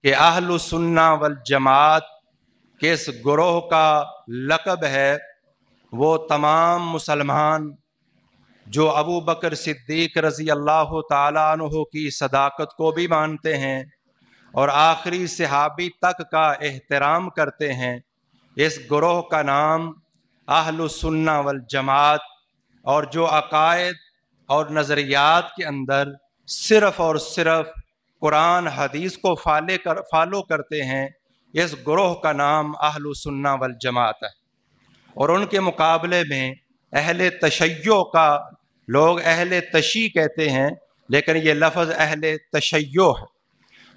کہ अहलु सुन्ना वल जमात किस ग्रोह का लक़ब है, वो तमाम मुसलमान जो अबू बकर सिद्दीक रज़ी अल्लाह ताला अन्हु की सदाकत को भी मानते हैं और आखिरी सहाबी तक का एहतराम करते हैं, इस ग्रोह का नाम अहलु सुन्ना वल जमात, और जो अकायद और नज़रियात के अंदर सिर्फ़ और सिर्फ कुरान हदीस को फॉलो करते हैं, इस ग्रोह का नाम अहलु सुन्ना वल जमात है। और उनके मुकाबले में अहले तशय्यो का लोग अहले तशी कहते हैं, लेकिन ये लफ्ज़ अहले तशय्यो है।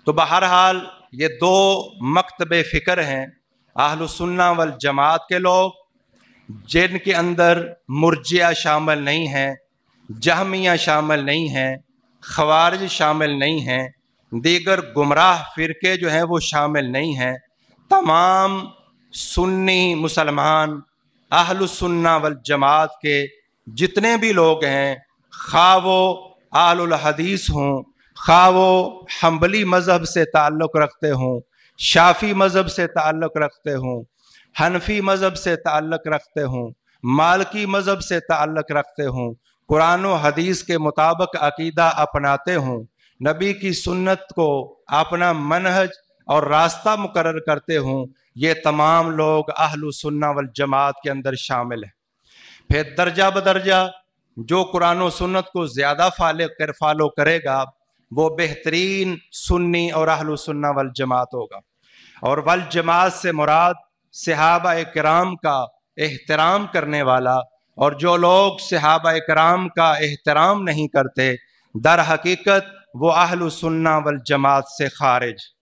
तो बहरहाल ये दो मकतबे फ़िक्र हैं। अहलु सुन्ना वल जमात के लोग जिनके अंदर मुर्जिया शामिल नहीं हैं, जहमिया शामिल नहीं हैं, खवारिज शामिल नहीं हैं, दीगर गुमराह फ़िरके जो हैं वो शामिल नहीं हैं। तमाम सुन्नी मुसलमान अहलु सुन्ना वल जमात के जितने भी लोग हैं, खा वो अहलुल हदीस हों, खा वो हम्बली मज़हब से ताल्लुक़ रखते हों, शाफ़ी मज़हब से ताल्लुक़ रखते हों, हनफी मज़हब से ताल्लुक़ रखते हों, मालिकी मज़हब से ताल्लुक़ रखते हों, कुरान व हदीस के मुताबिक अकीदा अपनाते हों, नबी की सुन्नत को अपना मनहज और रास्ता मुकर्रर करते हों, ये तमाम लोग अहलु सुन्ना वल जमात के अंदर शामिल हैं। फिर दर्जा बदर्जा जो कुरान व सुन्नत को ज़्यादा फॉलो करेगा वो बेहतरीन सुन्नी और अहलु सुन्ना वल जमात होगा। और वल जमात से मुराद सहाबा किराम का एहतराम करने वाला, और जो लोग सहाबा किराम का एहतराम नहीं करते, दर हकीकत वो अहलु सुन्ना वल जमात से खारिज।